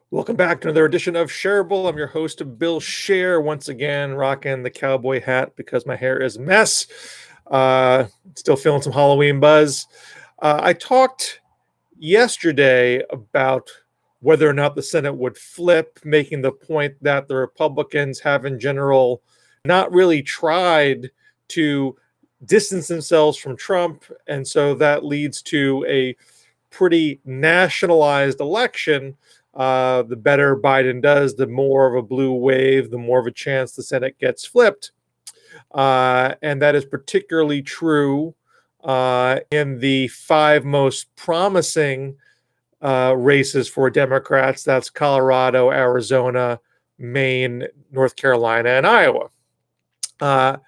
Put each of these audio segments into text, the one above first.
Welcome back to another edition of Scherable. I'm your host, Bill Scher, once again rocking the cowboy hat because my hair is a mess. Still feeling some Halloween buzz. I talked yesterday about whether or not the Senate would flip, making the point that the Republicans have in general not really tried to distance themselves from Trump. And so that leads to a pretty nationalized election. The better Biden does, the more of a blue wave, the more of a chance the Senate gets flipped. And that is particularly true in the five most promising races for Democrats. That's Colorado, Arizona, Maine, North Carolina, and Iowa. And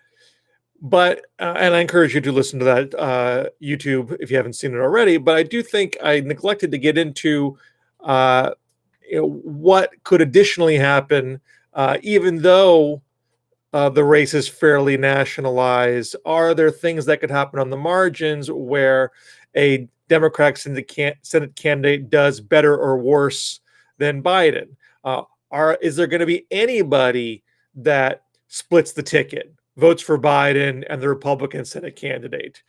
I encourage you to listen to that YouTube if you haven't seen it already. But I do think I neglected to get into what could additionally happen, even though the race is fairly nationalized. Are there things that could happen on the margins where a Democratic Senate candidate does better or worse than Biden? Is there going to be anybody that splits the ticket, votes for Biden and the Republican Senate candidate,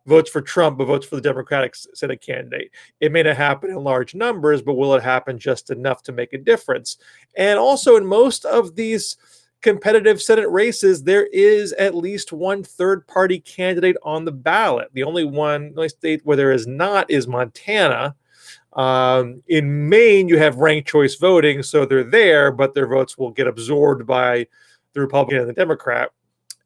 votes for Trump but votes for the Democratic Senate candidate? It may not happen in large numbers, but will it happen just enough to make a difference? And also, in most of these competitive Senate races, there is at least one third-party candidate on the ballot. The only state where there is not is Montana. In Maine, you have ranked choice voting, so they're there, but their votes will get absorbed by the Republican and the Democrat.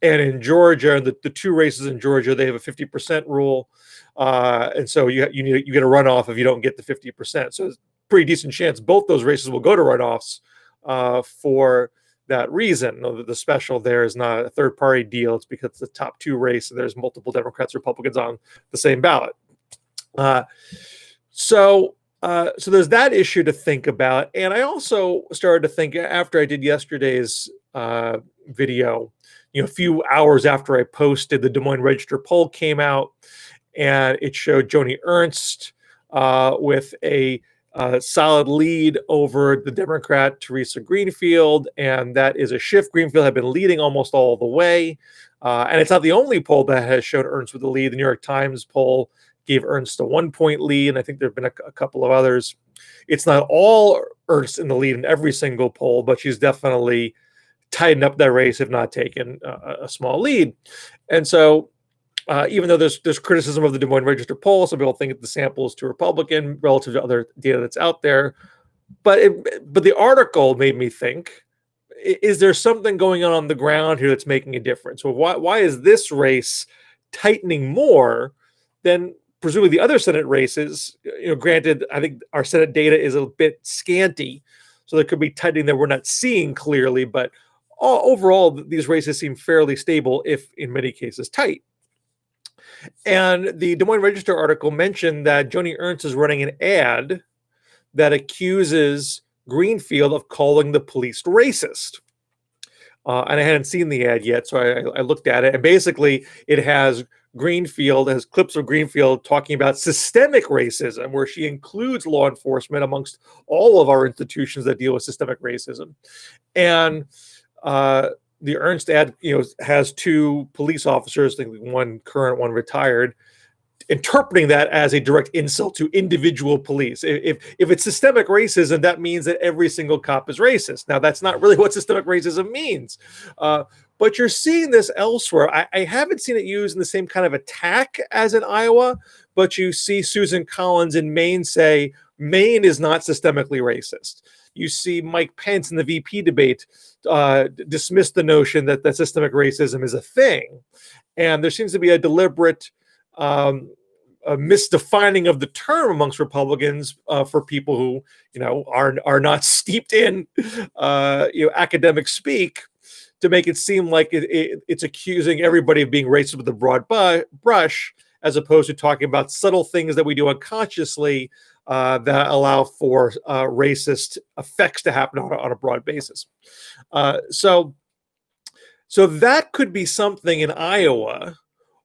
And in Georgia, the two races in Georgia, they have a 50% rule, and so you get a runoff if you don't get the 50%. So it's a pretty decent chance both those races will go to runoffs for that reason. The special there is not a third-party deal; it's because it's the top two race, and there's multiple Democrats, Republicans on the same ballot. So there's that issue to think about. And I also started to think after I did yesterday's video, a few hours after I posted, the Des Moines Register poll came out, and it showed Joni Ernst with a solid lead over the Democrat Teresa Greenfield, and that is a shift. Greenfield had been leading almost all the way, and it's not the only poll that has shown Ernst with the lead. The New York Times poll gave Ernst a 1-point lead, and I think there have been a couple of others. It's not all Ernst in the lead in every single poll, but she's definitely tightened up that race, if not taken a small lead. And so even though there's criticism of the Des Moines Register poll, some people think that the sample is too Republican relative to other data that's out there. But the article made me think, is there something going on the ground here that's making a difference? Well, why is this race tightening more than presumably the other Senate races? Granted, I think our Senate data is a bit scanty, so there could be tightening that we're not seeing clearly, but overall, these races seem fairly stable, if in many cases tight. And the Des Moines Register article mentioned that Joni Ernst is running an ad that accuses Greenfield of calling the police racist. And I hadn't seen the ad yet, so I looked at it. And basically, it has clips of Greenfield talking about systemic racism, where she includes law enforcement amongst all of our institutions that deal with systemic racism. And the Ernst ad, has two police officers, I think one current, one retired, interpreting that as a direct insult to individual police. If it's systemic racism, that means that every single cop is racist. Now, that's not really what systemic racism means. But you're seeing this elsewhere. I haven't seen it used in the same kind of attack as in Iowa, but you see Susan Collins in Maine say Maine is not systemically racist. You see Mike Pence in the VP debate dismiss the notion that systemic racism is a thing. And there seems to be a deliberate a misdefining of the term amongst Republicans for people who, are not steeped in, academic speak, to make it seem like it's accusing everybody of being racist with a broad brush, as opposed to talking about subtle things that we do unconsciously that allow for racist effects to happen on a broad basis. So that could be something in Iowa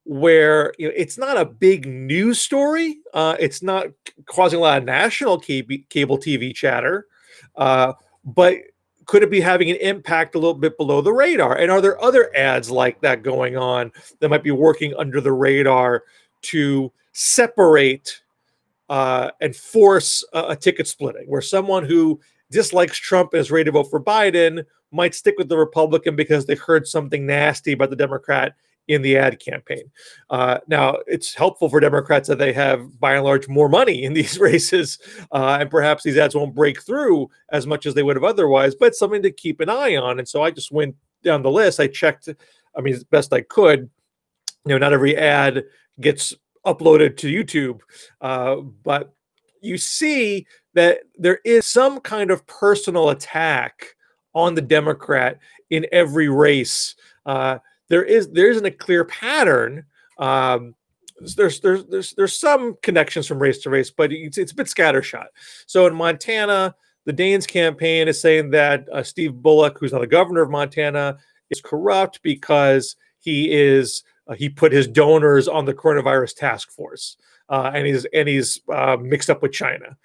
where it's not a big news story. It's not causing a lot of national cable TV chatter. But could it be having an impact a little bit below the radar? And are there other ads like that going on that might be working under the radar to separate and force a ticket splitting, where someone who dislikes Trump and is ready to vote for Biden might stick with the Republican because they heard something nasty about the Democrat in the ad campaign. Now, it's helpful for Democrats that they have, by and large, more money in these races, and perhaps these ads won't break through as much as they would have otherwise, but it's something to keep an eye on. And so I just went down the list. I checked, I mean, as best I could. Not every ad gets uploaded to YouTube, but you see that there is some kind of personal attack on the Democrat in every race. There isn't a clear pattern. There's some connections from race to race, but it's a bit scattershot. So in Montana, the Daines campaign is saying that Steve Bullock, who's now the governor of Montana, is corrupt because he put his donors on the coronavirus task force, and he's mixed up with China.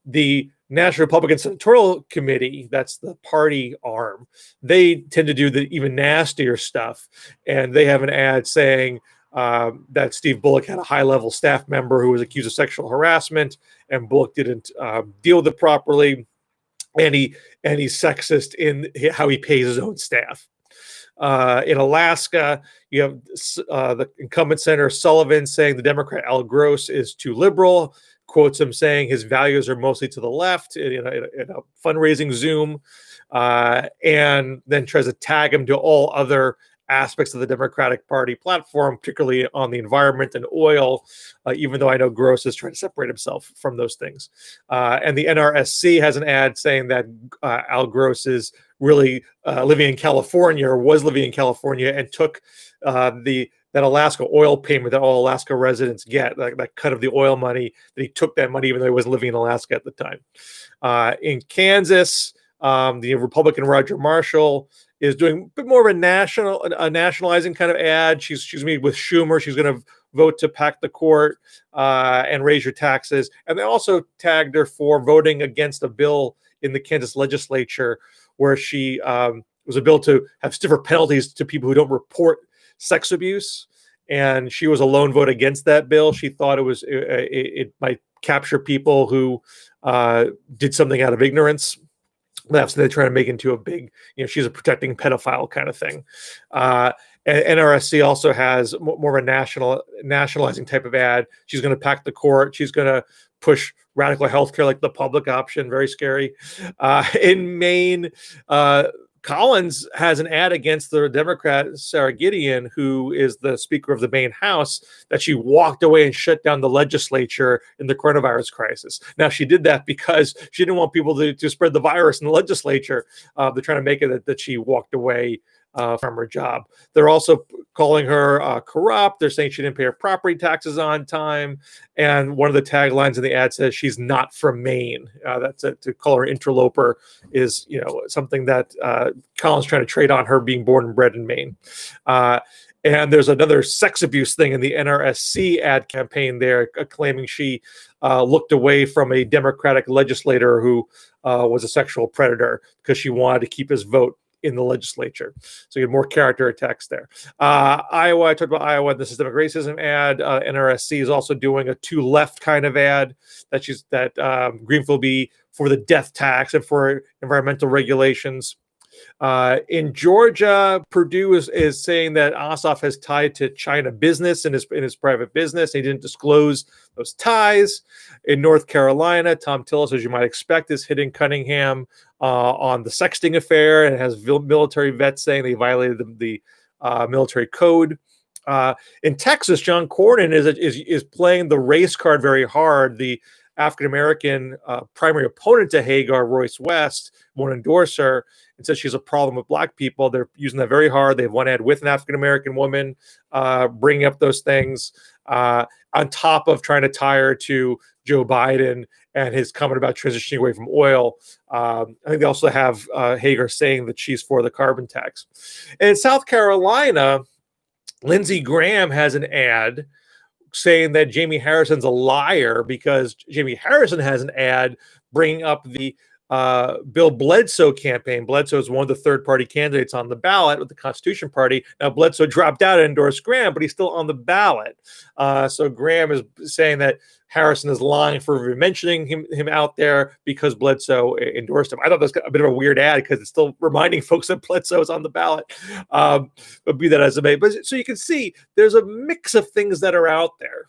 The National Republican Senatorial Committee, that's the party arm, they tend to do the even nastier stuff, and they have an ad saying that Steve Bullock had a high-level staff member who was accused of sexual harassment, and Bullock didn't deal with it properly, and he's sexist in how he pays his own staff. In Alaska, you have the incumbent Senator Sullivan saying the Democrat Al Gross is too liberal, quotes him saying his values are mostly to the left in a fundraising Zoom, and then tries to tag him to all other aspects of the Democratic Party platform, particularly on the environment and oil, even though I know Gross is trying to separate himself from those things. And the NRSC has an ad saying that Al Gross is really living in California, or was living in California, and took that Alaska oil payment that all Alaska residents get, that cut of the oil money, that he took that money even though he wasn't living in Alaska at the time. In Kansas, the Republican Roger Marshall is doing a bit more of a nationalizing kind of ad. She's meeting with Schumer. She's going to vote to pack the court and raise your taxes. And they also tagged her for voting against a bill in the Kansas legislature where she was a bill to have stiffer penalties to people who don't report sex abuse. And she was a lone vote against that bill. She thought it might capture people who did something out of ignorance. That's they're trying to make into a big, she's a protecting pedophile kind of thing. And NRSC also has more of a nationalizing type of ad. She's going to pack the court. She's going to push radical healthcare like the public option. Very scary. In Maine, Collins has an ad against the Democrat, Sarah Gideon, who is the Speaker of the Maine House, that she walked away and shut down the legislature in the coronavirus crisis. Now, she did that because she didn't want people to spread the virus in the legislature. They're trying to make it that she walked away from her job. They're also calling her corrupt. They're saying she didn't pay her property taxes on time. And one of the taglines in the ad says she's not from Maine. That's to call her interloper is something that Colin's trying to trade on her being born and bred in Maine. And there's another sex abuse thing in the NRSC ad campaign there, claiming she looked away from a Democratic legislator who was a sexual predator because she wanted to keep his vote in the legislature. So you have more character attacks there. Iowa, I talked about Iowa, the systemic racism ad. NRSC is also doing a too left kind of ad that Greenfield will be for the death tax and for environmental regulations. In Georgia, Purdue is saying that Ossoff has tied to China business in his private business. He didn't disclose those ties. In North Carolina, Tom Tillis, as you might expect, is hitting Cunningham on the sexting affair, and has military vets saying they violated the military code. In Texas, John Cornyn is playing the race card very hard. The African-American primary opponent to Hagar, Royce West, won't endorse her and says she's a problem with Black people. They're using that very hard. They have one ad with an African-American woman bringing up those things on top of trying to tie her to Joe Biden and his comment about transitioning away from oil. I think they also have Hagar saying that she's for the carbon tax. And in South Carolina, Lindsey Graham has an ad saying that Jamie Harrison's a liar because Jamie Harrison has an ad bringing up the Bill Bledsoe campaign. Bledsoe is one of the third-party candidates on the ballot with the Constitution Party. Now, Bledsoe dropped out and endorsed Graham, but he's still on the ballot. So Graham is saying that Harrison is lying for mentioning him out there because Bledsoe endorsed him. I thought that was a bit of a weird ad because it's still reminding folks that Bledsoe is on the ballot. But be that as it may. But so you can see there's a mix of things that are out there.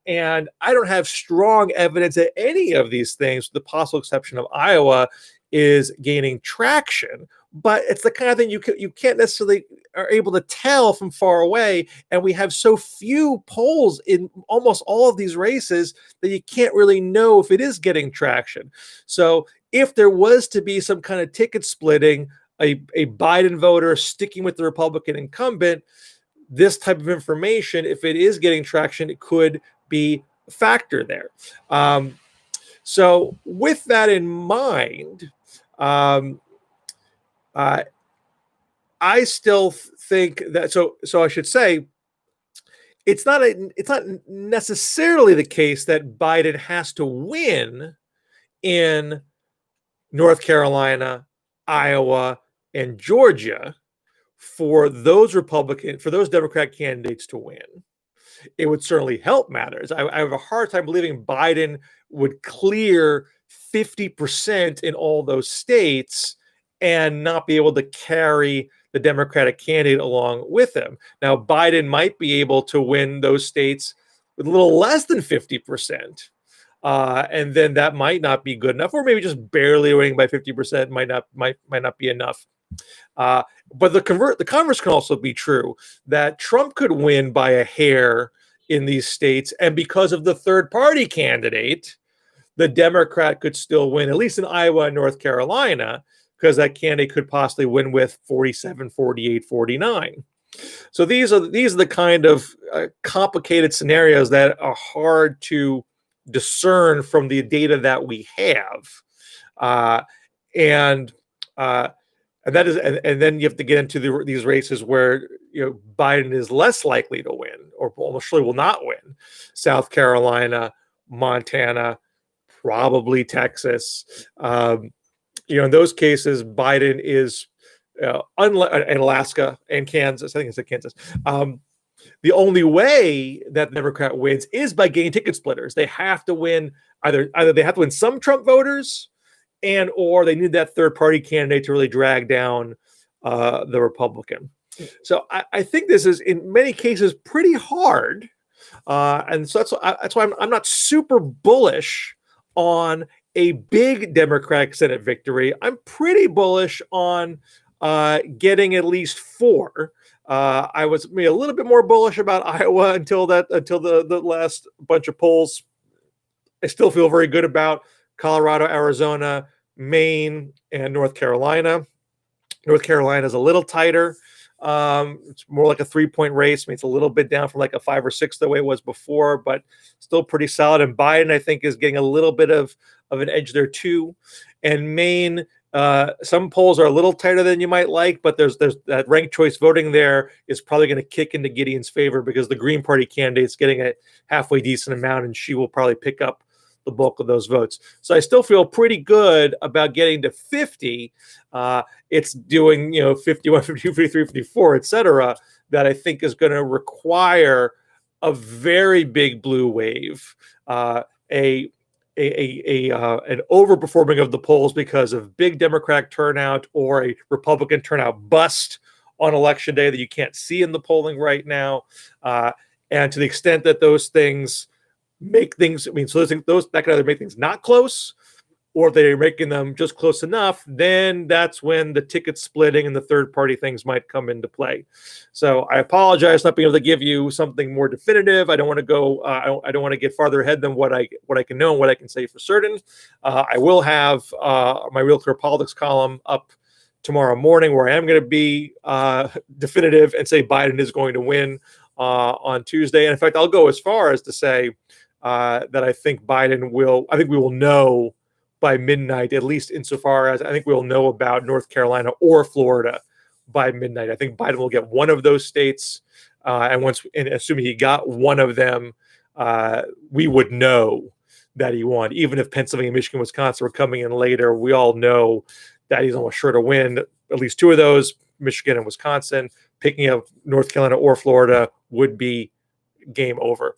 And I don't have strong evidence that any of these things, with the possible exception of Iowa, is gaining traction. But it's the kind of thing you can't necessarily are able to tell from far away. And we have so few polls in almost all of these races that you can't really know if it is getting traction. So if there was to be some kind of ticket splitting, a Biden voter sticking with the Republican incumbent, this type of information, if it is getting traction, it could be a factor there. So with that in mind, I still think that so I should say it's not necessarily the case that Biden has to win in North Carolina, Iowa, and Georgia for those Democrat candidates to win. It would certainly help matters. I have a hard time believing Biden would clear 50% in all those states and not be able to carry the Democratic candidate along with him. Now, Biden might be able to win those states with a little less than 50%. And then that might not be good enough, or maybe just barely winning by 50% might not be enough. But the converse can also be true, that Trump could win by a hair in these states, and because of the third party candidate, the Democrat could still win, at least in Iowa and North Carolina, because that candidate could possibly win with 47, 48, 49. So these are the kind of complicated scenarios that are hard to discern from the data that we have, and that is, and then you have to get into these races where Biden is less likely to win, or almost surely will not win. South Carolina, Montana, probably Texas. In those cases, Biden is, and Alaska and Kansas. I think it's Kansas. The only way that the Democrat wins is by getting ticket splitters. They have to win either they have to win some Trump voters, or they need that third party candidate to really drag down the Republican. So I think this is in many cases pretty hard, and so that's why I'm not super bullish on a big Democratic Senate victory. I'm pretty bullish on getting at least 4. I was maybe a little bit more bullish about Iowa until the last bunch of polls. I still feel very good about Colorado, Arizona, Maine, and North Carolina. North Carolina is a little tighter. It's more like a 3-point race. I mean, it's a little bit down from like a 5 or 6 the way it was before, but still pretty solid. And Biden, I think, is getting a little bit of an edge there too. And Maine, some polls are a little tighter than you might like, but there's that ranked choice voting there is probably going to kick into Gideon's favor because the Green Party candidate's getting a halfway decent amount, and she will probably pick up the bulk of those votes. So I still feel pretty good about getting to 50. It's doing 51, 52, 53, 54, etc. that I think is going to require a very big blue wave, an overperforming of the polls because of big Democratic turnout or a Republican turnout bust on election day that you can't see in the polling right now. And to the extent that those things make things, those that can either make things not close, or if they're making them just close enough, then that's when the ticket splitting and the third party things might come into play. So I apologize not being able to give you something more definitive. I don't want to go. I don't want to get farther ahead than what I can know and what I can say for certain. I will have my Real Clear Politics column up tomorrow morning, where I am going to be definitive and say Biden is going to win on Tuesday. And in fact, I'll go as far as to say that I think Biden will. I think we will know by midnight, at least insofar as I think we'll know about North Carolina or Florida by midnight. I think Biden will get one of those states, and assuming he got one of them, we would know that he won. Even if Pennsylvania, Michigan, Wisconsin were coming in later, we all know that he's almost sure to win at least two of those, Michigan and Wisconsin. Picking up North Carolina or Florida would be game over.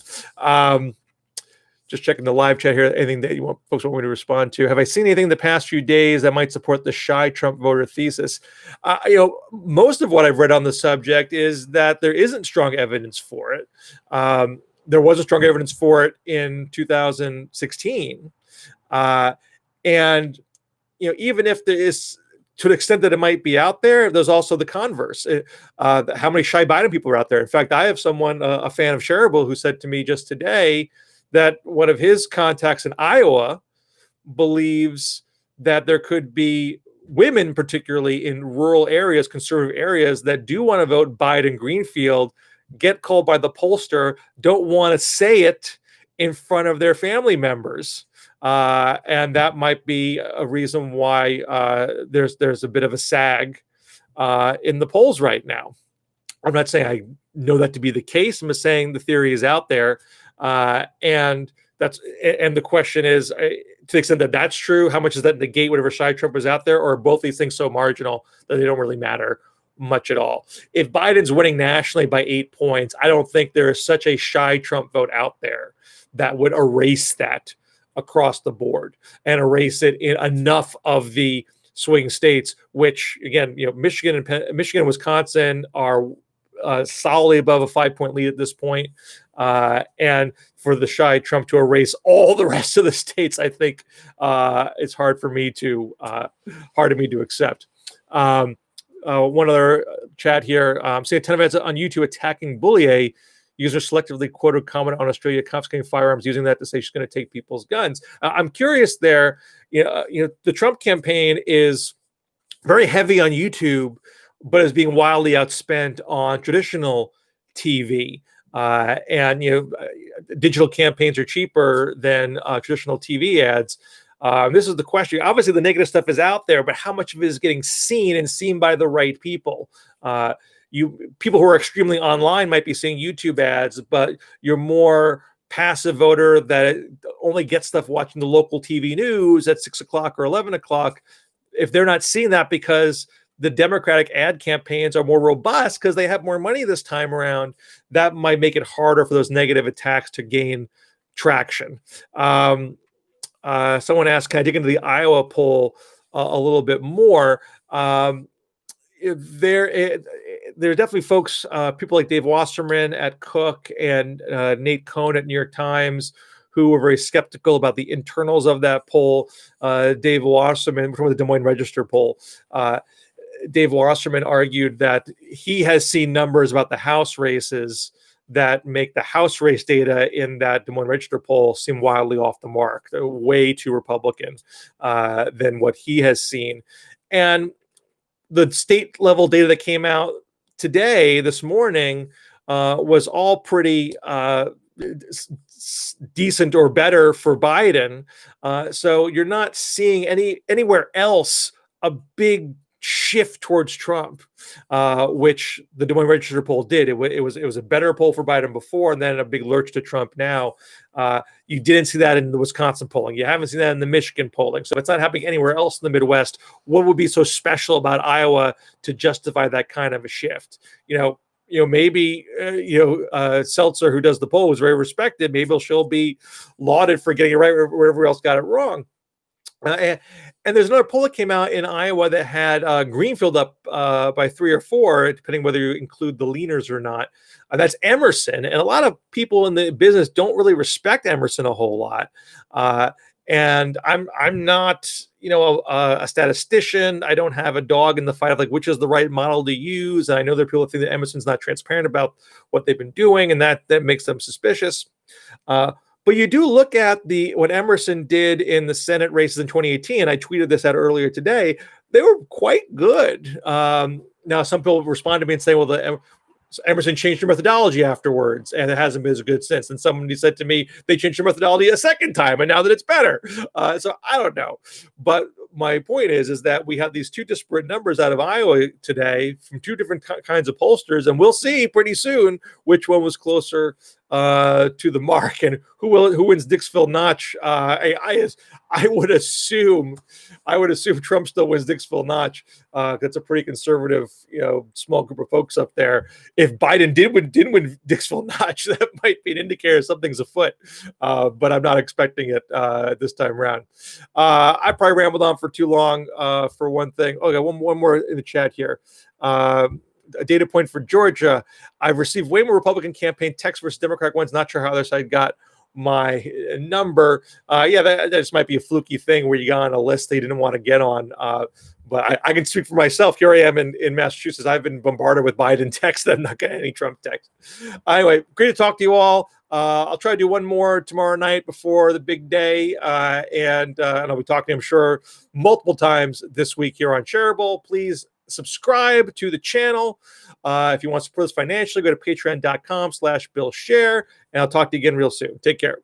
Just checking the live chat here. Anything that folks want me to respond to? Have I seen anything in the past few days that might support the shy Trump voter thesis? Most of what I've read on the subject is that there isn't strong evidence for it. There wasn't strong evidence for it in 2016, and even if there is, to the extent that it might be out there, there's also the converse. How many shy Biden people are out there? In fact, I have someone, a fan of Scherable, who said to me just today that one of his contacts in Iowa believes that there could be women, particularly in rural areas, conservative areas, that do want to vote Biden Greenfield, get called by the pollster, don't want to say it in front of their family members. And that might be a reason why there's a bit of a sag in the polls right now. I'm not saying I know that to be the case. I'm just saying the theory is out there. And the question is, to the extent that that's true, how much does that negate whatever shy Trump is out there, or are both these things so marginal that they don't really matter much at all? If Biden's winning nationally by 8 points, I don't think there is such a shy Trump vote out there that would erase that across the board and erase it in enough of the swing states, which again, Michigan and Wisconsin are solidly above a 5-point lead at this point. And for the shy Trump to erase all the rest of the states, I think it's hard for me to accept. One other chat here. Say a ton of ads on YouTube attacking Bullier. User selectively quoted comment on Australia confiscating firearms, using that to say she's going to take people's guns. I'm curious there. The Trump campaign is very heavy on YouTube, but is being wildly outspent on traditional TV. And digital campaigns are cheaper than traditional TV ads. This is the question. Obviously, the negative stuff is out there, but how much of it is getting seen and seen by the right people? People who are extremely online might be seeing YouTube ads, but you're more passive voter that only gets stuff watching the local TV news at 6 o'clock or 11 o'clock. If they're not seeing that because the Democratic ad campaigns are more robust because they have more money this time around, that might make it harder for those negative attacks to gain traction. Someone asked, can I dig into the Iowa poll a little bit more? There are definitely folks, people like Dave Wasserman at Cook and Nate Cohn at New York Times, who were very skeptical about the internals of that poll. Dave Wasserman from the Des Moines Register poll. Dave Wasserman argued that he has seen numbers about the House races that make the House race data in that Des Moines Register poll seem wildly off the mark. They're way too Republican than what he has seen. And the state level data that came out this morning, was all pretty decent or better for Biden. So you're not seeing anywhere else a big shift towards Trump, which the Des Moines Register poll did. It was a better poll for Biden before, and then a big lurch to Trump now. You didn't see that in the Wisconsin polling. You haven't seen that in the Michigan polling. So if it's not happening anywhere else in the Midwest, what would be so special about Iowa to justify that kind of a shift? Maybe Seltzer, who does the poll, was very respected. Maybe she'll be lauded for getting it right where everyone else got it wrong. And there's another poll that came out in Iowa that had Greenfield up by 3 or 4, depending whether you include the leaners or not. That's Emerson. And a lot of people in the business don't really respect Emerson a whole lot. And I'm not, a statistician. I don't have a dog in the fight of which is the right model to use. And I know there are people that think that Emerson's not transparent about what they've been doing, and that makes them suspicious. But you do look at what Emerson did in the Senate races in 2018. I tweeted this out earlier today. They were quite good. Now, some people respond to me and say, well, Emerson changed their methodology afterwards, and it hasn't been as good since. And somebody said to me, they changed their methodology a second time, and now that it's better. So I don't know. But my point is that we have these two disparate numbers out of Iowa today from two different kinds of pollsters, and we'll see pretty soon which one was closer to the mark and who wins Dixville Notch. I would assume Trump still wins Dixville Notch. That's a pretty conservative, small group of folks up there. If Biden did win Dixville Notch, that might be an indicator something's afoot. But I'm not expecting it this time around. I probably rambled on for too long for one thing. Okay, one more in the chat here. A data point for Georgia. I've received way more Republican campaign texts versus Democratic ones. Not sure how other side got my number. That just might be a fluky thing where you got on a list they didn't want to get on. But I can speak for myself. Here I am in Massachusetts. I've been bombarded with Biden text. I'm not getting any Trump text. Anyway, great to talk to you all. I'll try to do one more tomorrow night before the big day. And I'll be talking, I'm sure, multiple times this week here on Scherable. Please subscribe to the channel. If you want to support us financially, go to patreon.com/BillShare. And I'll talk to you again real soon. Take care.